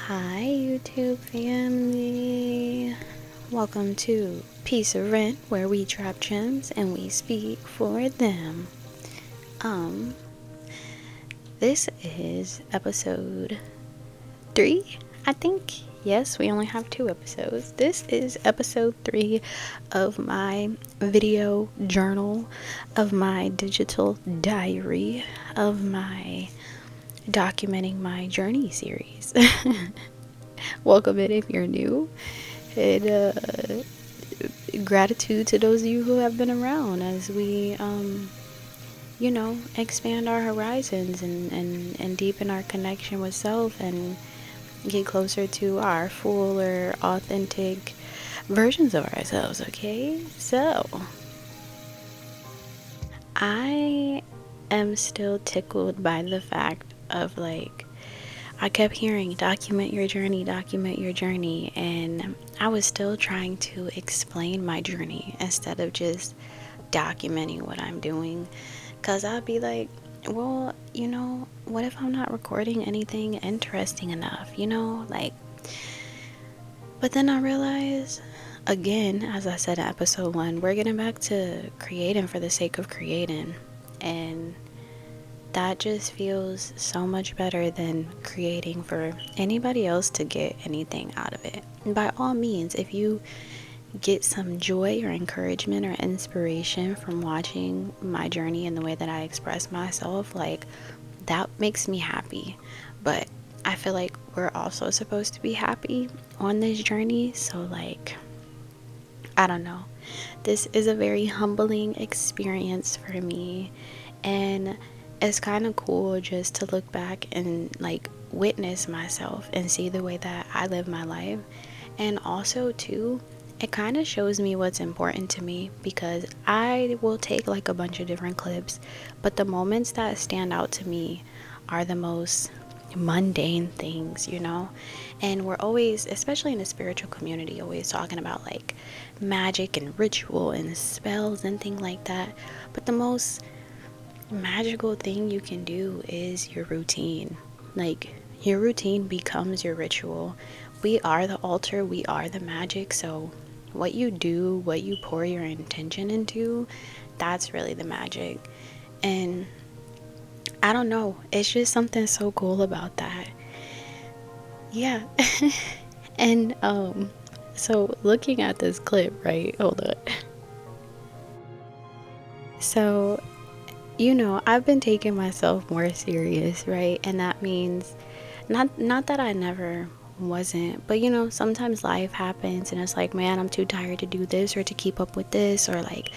Hi YouTube family, welcome to PeaceOfRen, where we drop gems and we speak for them. This is episode 3, I think. Yes, we only have 2 episodes. This is episode 3 of my video journal, of my digital diary, of my documenting my journey series. Welcome in if you're new, and gratitude to those of you who have been around as we expand our horizons and deepen our connection with self and get closer to our fuller, authentic versions of ourselves. Okay, so I am still tickled by the fact of, like, I kept hearing document your journey, and I was still trying to explain my journey instead of just documenting what I'm doing, because I'd be like, well, what if I'm not recording anything interesting enough, like. But then I realized, again, as I said in episode 1, we're getting back to creating for the sake of creating, and that just feels so much better than creating for anybody else to get anything out of it. And by all means, if you get some joy or encouragement or inspiration from watching my journey and the way that I express myself, like, that makes me happy. But I feel like we're also supposed to be happy on this journey. So, like, I don't know. This is a very humbling experience for me, and it's kind of cool just to look back and, like, witness myself and see the way that I live my life. And also too, it kind of shows me what's important to me, because I will take like a bunch of different clips, but the moments that stand out to me are the most mundane things, and we're always, especially in the spiritual community, always talking about like magic and ritual and spells and things like that. But the most magical thing you can do is your routine. Like, your routine becomes your ritual. We are the altar, we are the magic. So what you do, what you pour your intention into, that's really the magic. And I don't know, it's just something so cool about that. Yeah. And so looking at this clip, right, hold on. So I've been taking myself more serious, right? And that means not that I never wasn't, but sometimes life happens and it's like, man, I'm too tired to do this or to keep up with this, or like,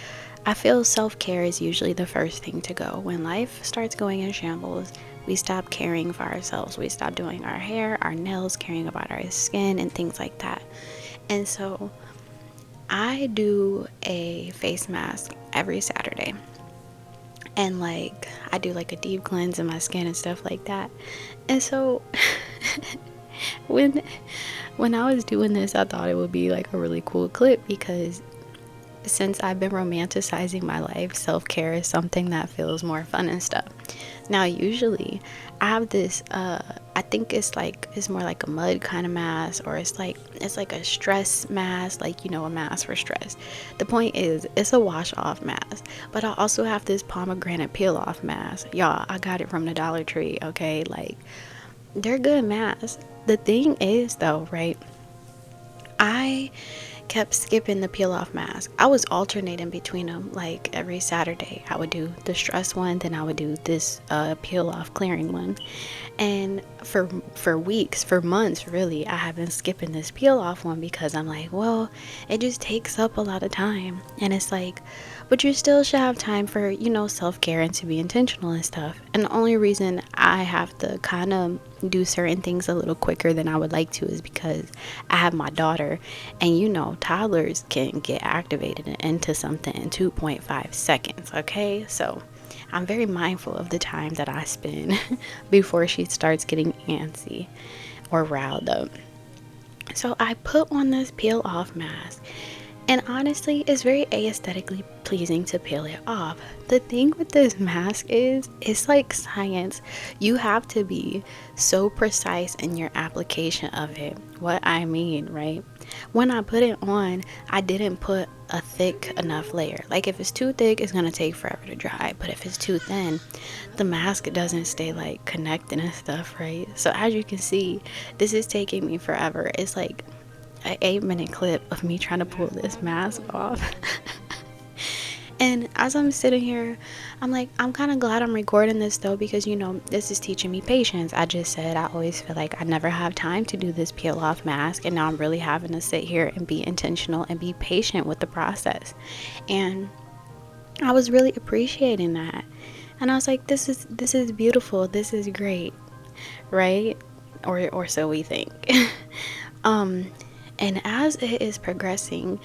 I feel self-care is usually the first thing to go. When life starts going in shambles, we stop caring for ourselves. We stop doing our hair, our nails, caring about our skin and things like that. And so I do a face mask every Saturday. And like, I do like a deep cleanse in my skin and stuff like that. And so when I was doing this, I thought it would be like a really cool clip, because since I've been romanticizing my life, self-care is something that feels more fun and stuff. Now, usually I have this I think it's more like a mud kind of mask, or it's like a stress mask, like, a mask for stress. The point is, it's a wash off mask. But I also have this pomegranate peel off mask. Y'all, I got it from the Dollar Tree, okay? Like, they're good masks. The thing is though, right, I kept skipping the peel off mask. I was alternating between them. Like, every Saturday I would do the stress one, then I would do this peel off clearing one. And for weeks, for months really, I have been skipping this peel off one, because I'm like, well, it just takes up a lot of time. And it's like, but you still should have time for, self-care and to be intentional and stuff. And the only reason I have to kind of do certain things a little quicker than I would like to is because I have my daughter, and toddlers can get activated into something in 2.5 seconds, okay? So I'm very mindful of the time that I spend before she starts getting antsy or riled up. So I put on this peel off mask, And honestly, it's very aesthetically pleasing to peel it off. The thing with this mask is, it's like science. You have to be so precise in your application of it. What I mean, right? When I put it on, I didn't put a thick enough layer. Like if it's too thick, it's gonna take forever to dry. But if it's too thin, the mask doesn't stay like connected and stuff, right? So as you can see, this is taking me forever. It's like an 8-minute clip of me trying to pull this mask off. And as I'm sitting here, I'm like, I'm kind of glad I'm recording this though, because you know, this is teaching me patience. I just said I always feel like I never have time to do this peel off mask, and now I'm really having to sit here and be intentional and be patient with the process. And I was really appreciating that. And I was like, this is beautiful. This is great, right? Or so we think. um and as it is progressing,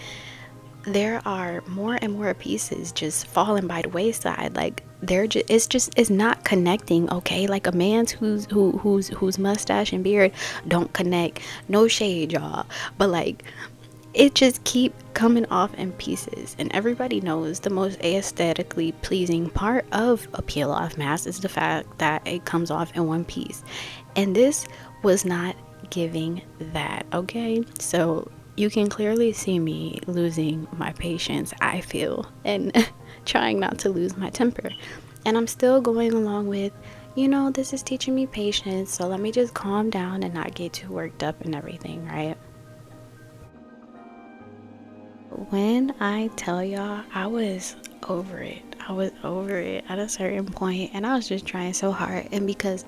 there are more and more pieces just falling by the wayside. Like it's not connecting. Okay, like a man's whose mustache and beard don't connect. No shade, y'all, but like it just keep coming off in pieces. And everybody knows the most aesthetically pleasing part of a peel off mask is the fact that it comes off in one piece, and this was not giving that. Okay, so you can clearly see me losing my patience, I feel, and trying not to lose my temper. And I'm still going along with, you know, this is teaching me patience, so let me just calm down and not get too worked up and everything, right? When I tell y'all, I was over it. I was over it at a certain point, and I was just trying so hard. And because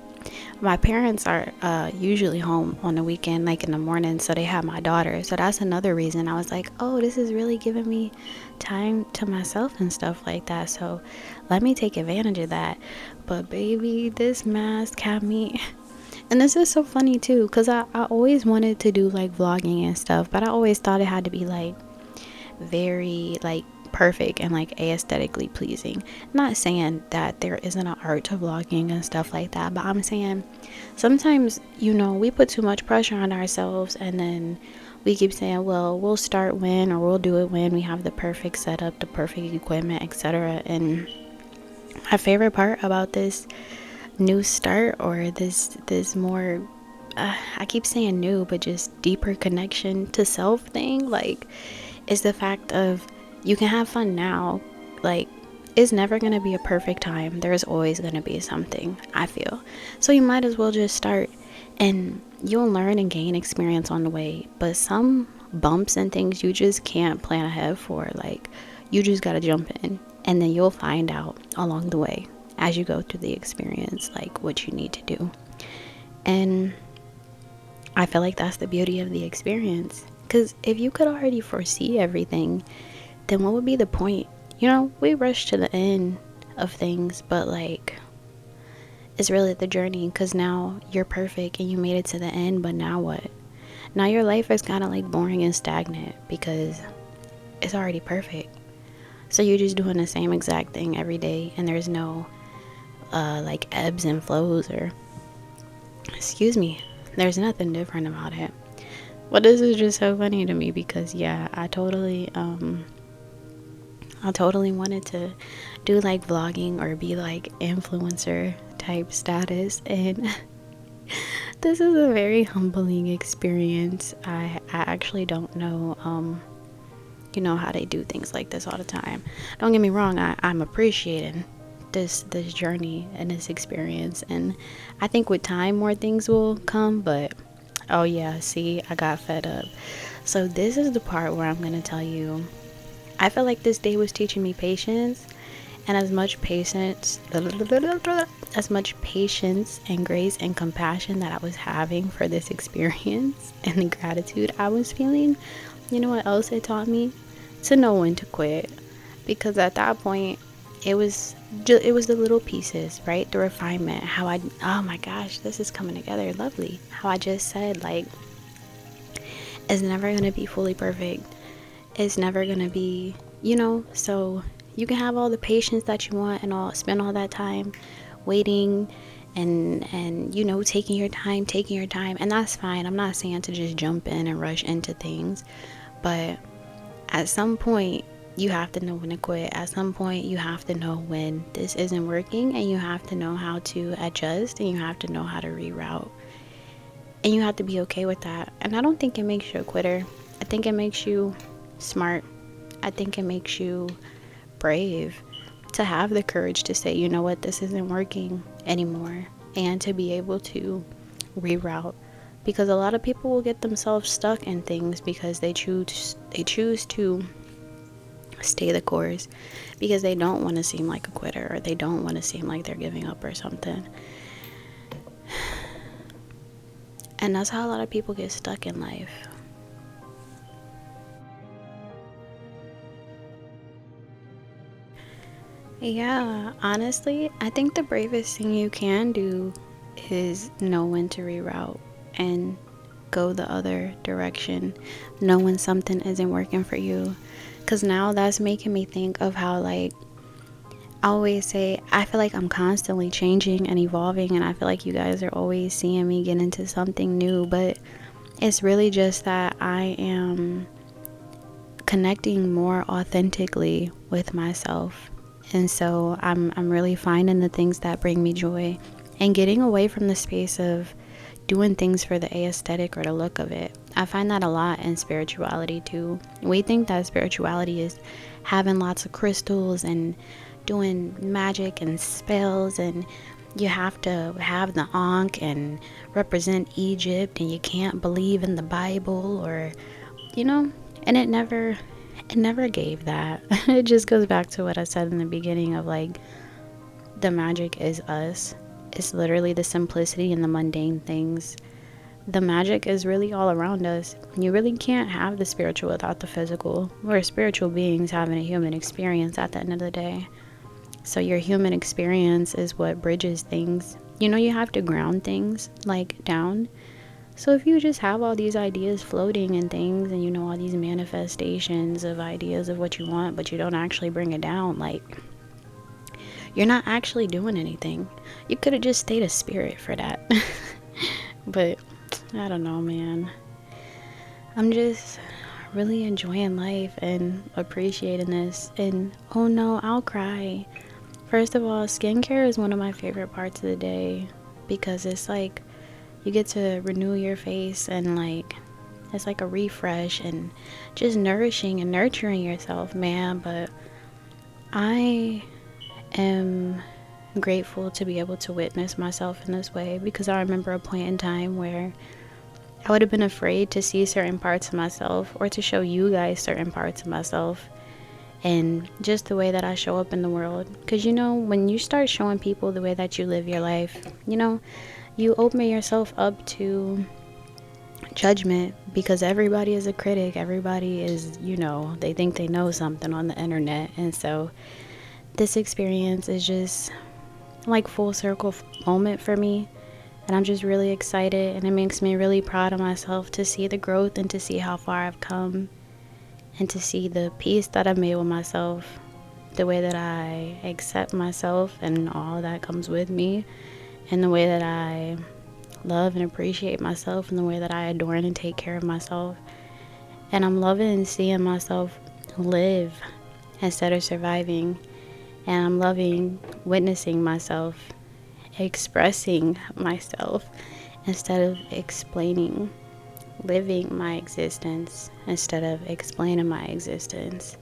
my parents are usually home on the weekend, like in the morning, so they have my daughter. So that's another reason I was like, oh, this is really giving me time to myself and stuff like that. So let me take advantage of that. But baby, this mask had me. And this is so funny too, because I always wanted to do like vlogging and stuff, but I always thought it had to be like very like perfect and like aesthetically pleasing. Not saying that there isn't an art to vlogging and stuff like that, but I'm saying sometimes, you know, we put too much pressure on ourselves, and then we keep saying, well, we'll start when, or we'll do it when we have the perfect setup, the perfect equipment, etc. And my favorite part about this new start, or this more I keep saying new, but just deeper connection to self thing, like, is the fact of you can have fun now. Like, it's never gonna be a perfect time. There's always gonna be something, I feel. So you might as well just start, and you'll learn and gain experience on the way. But some bumps and things you just can't plan ahead for. Like, you just gotta jump in, and then you'll find out along the way as you go through the experience, like what you need to do. And I feel like that's the beauty of the experience. Because if you could already foresee everything, then what would be the point? You know, we rush to the end of things, but like, it's really the journey. Because now you're perfect and you made it to the end, but now what? Now your life is kind of like boring and stagnant because it's already perfect. So you're just doing the same exact thing every day, and there's no like ebbs and flows, or excuse me, there's nothing different about it. But this is just so funny to me because yeah, I totally wanted to do like vlogging or be like influencer type status, and this is a very humbling experience. I actually don't know you know, how they do things like this all the time. Don't get me wrong, I'm appreciating this journey and this experience, and I think with time more things will come. But oh yeah, see, I got fed up. So this is the part where I'm gonna tell you, I feel like this day was teaching me patience, and as much patience and grace and compassion that I was having for this experience, and the gratitude I was feeling, you know what else it taught me? To know when to quit. Because at that point, it was the little pieces, right? The refinement, how I, oh my gosh, this is coming together lovely. How I just said, like, it's never gonna be fully perfect. It's never gonna be, you know, so you can have all the patience that you want and all, spend all that time waiting and you know, taking your time, and that's fine. I'm not saying to just jump in and rush into things, but At some point, you have to know when to quit. At some point, you have to know when this isn't working, and you have to know how to adjust, and you have to know how to reroute. And you have to be okay with that. And I don't think it makes you a quitter. I think it makes you smart. I think it makes you brave to have the courage to say, you know what, this isn't working anymore, and to be able to reroute. Because a lot of people will get themselves stuck in things because they choose to stay the course because they don't want to seem like a quitter, or they don't want to seem like they're giving up or something. And that's how a lot of people get stuck in life. Yeah, honestly, I think the bravest thing you can do is know when to reroute and go the other direction. Know when something isn't working for you. Because now that's making me think of how, like, I always say, I feel like I'm constantly changing and evolving, and I feel like you guys are always seeing me get into something new, but it's really just that I am connecting more authentically with myself. And so I'm really finding the things that bring me joy and getting away from the space of doing things for the aesthetic or the look of it. I find that a lot in spirituality too. We think that spirituality is having lots of crystals and doing magic and spells, and you have to have the Ankh and represent Egypt, and you can't believe in the Bible, or and it never gave that. It just goes back to what I said in the beginning of, like, the magic is us. It's literally the simplicity and the mundane things. The magic is really all around us. You really can't have the spiritual without the physical. We're spiritual beings having a human experience at the end of the day. So your human experience is what bridges things. You have to ground things, like, down. So if you just have all these ideas floating and things, and all these manifestations of ideas of what you want, but you don't actually bring it down, like, you're not actually doing anything. You could have just stayed a spirit for that. But I don't know, man. I'm just really enjoying life and appreciating this. And oh no, I'll cry. First of all, skincare is one of my favorite parts of the day, because it's like you get to renew your face, and, like, it's like a refresh and just nourishing and nurturing yourself, man. But I am grateful to be able to witness myself in this way, because I remember a point in time where I would have been afraid to see certain parts of myself, or to show you guys certain parts of myself, and just the way that I show up in the world. Because when you start showing people the way that you live your life, you open yourself up to judgment, because everybody is a critic. Everybody is, they think they know something on the internet. And so this experience is just like full circle moment for me, and I'm just really excited, and it makes me really proud of myself to see the growth and to see how far I've come, and to see the peace that I've made with myself, the way that I accept myself and all that comes with me, and the way that I love and appreciate myself, and the way that I adore and take care of myself. And I'm loving and seeing myself live instead of surviving. And I'm loving witnessing myself, expressing myself instead of explaining, living my existence instead of explaining my existence,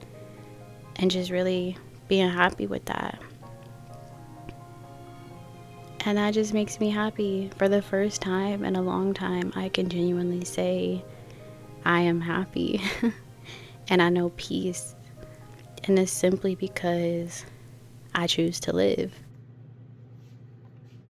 and just really being happy with that. And that just makes me happy. For the first time in a long time, I can genuinely say I am happy and I know peace. And it's simply because I choose to live.